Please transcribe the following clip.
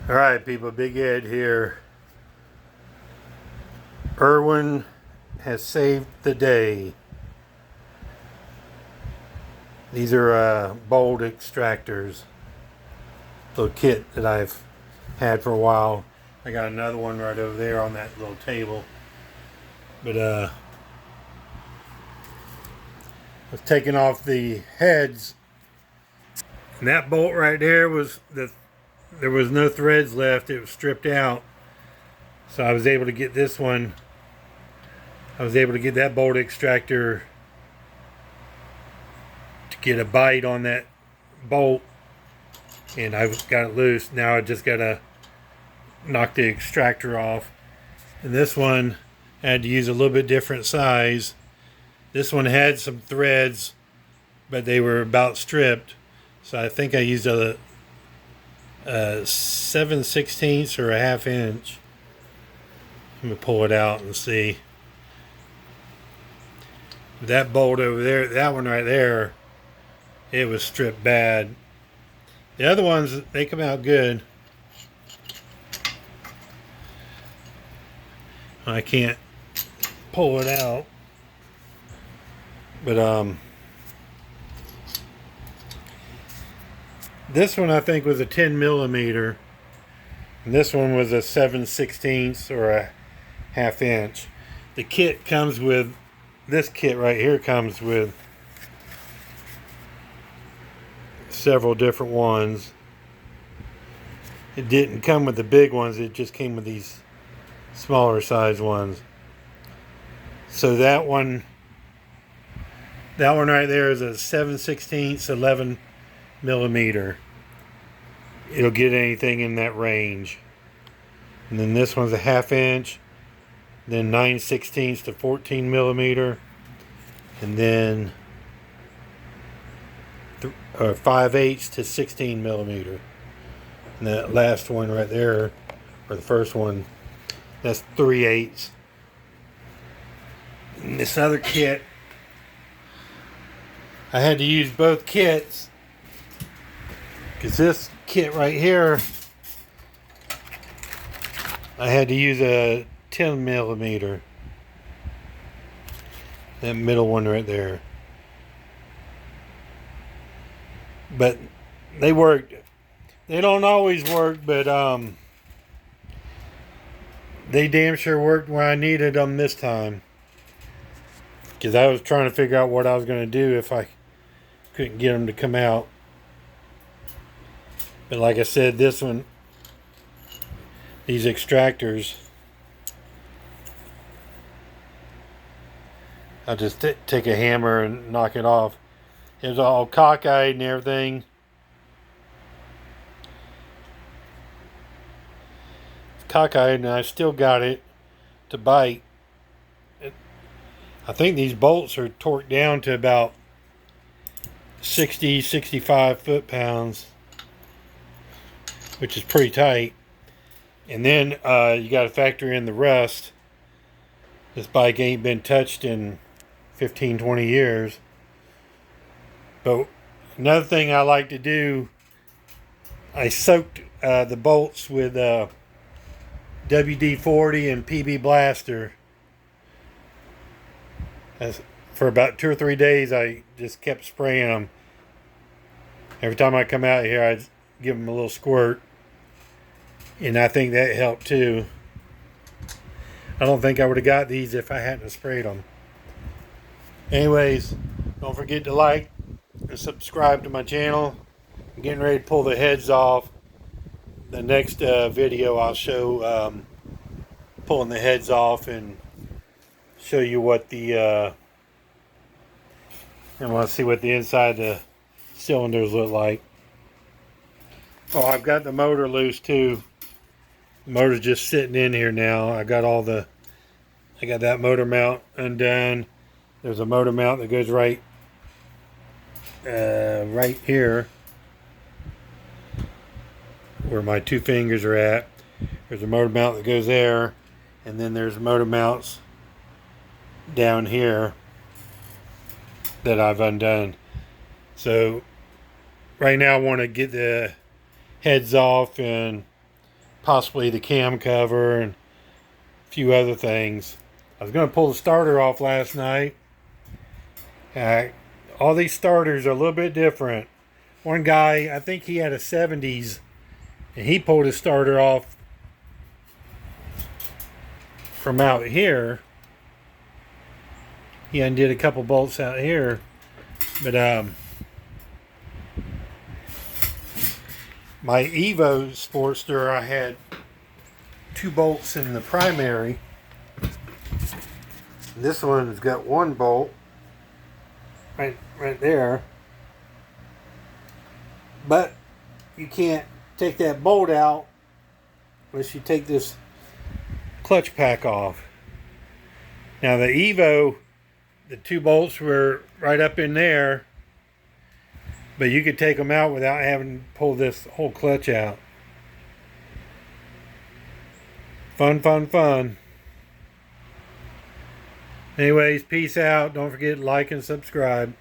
Alright people, Big Ed here. Irwin has saved the day. These are bolt extractors. Little kit that I've had for a while. I got another one right over there on that little table. But I was taking off the heads. And that bolt right there there was no threads left. It was stripped out. So I was able to get this one. I was able to get that bolt extractor to get a bite on that bolt, and I got it loose. Now I just gotta knock the extractor off. And this one I had to use a little bit different size. This one had some threads, but they were about stripped. So I think I used a 7/16 or a 1/2 inch. Let me pull it out and see. That bolt over there, that one right there, it was stripped bad. The other ones, they come out good. I can't pull it out. But this one I think was a 10 millimeter. And this one was a 7/16 or a 1/2 inch. The kit comes with, this kit right here comes with several different ones. It didn't come with the big ones, it just came with these smaller size ones. So that one right there is a 7/16 11 millimeter. It'll get anything in that range. And then this one's a 1/2 inch. Then 9/16 to 14 millimeter, and then 5/8 to 16 millimeter. And that last one right there, or the first one, that's 3/8. And this other kit, I had to use both kits because this kit right here, I had to use a 10 millimeter. That middle one right there. But they worked. They don't always work, but they damn sure worked when I needed them this time. Because I was trying to figure out what I was going to do if I couldn't get them to come out. But like I said, this one, these extractors, I'll just take a hammer and knock it off. It was all cockeyed and everything. It's cockeyed, and I still got it to bite. I think these bolts are torqued down to about 60, 65 foot-pounds, which is pretty tight. And then you got to factor in the rust. This bike ain't been touched in 15, 20 years. But another thing I like to do, I soaked the bolts with WD-40 and PB Blaster. For about 2 or 3 days, I just kept spraying them. Every time I come out here, I'd give them a little squirt. And I think that helped too. I don't think I would have got these if I hadn't sprayed them. Anyways, don't forget to like and subscribe to my channel. I'm getting ready to pull the heads off. The next video I'll show pulling the heads off and show you what the and want to see what the inside of the cylinders look like. Oh, I've got the motor loose too. The motor's just sitting in here now. I got that motor mount undone. There's a motor mount that goes right here where my 2 fingers are at. There's a motor mount that goes there, and then there's motor mounts down here that I've undone. So right now I want to get the heads off and possibly the cam cover and a few other things. I was going to pull the starter off last night. All these starters are a little bit different. One guy, I think he had a 70s, and he pulled his starter off from out here. He undid a couple bolts out here, but my Evo Sportster, I had 2 bolts in the primary. This one's got 1 bolt right there, but you can't take that bolt out unless you take this clutch pack off. Now the Evo, the 2 bolts were right up in there, but you could take them out without having to pull this whole clutch out. Fun, fun, fun. Anyways, peace out. Don't forget to like and subscribe.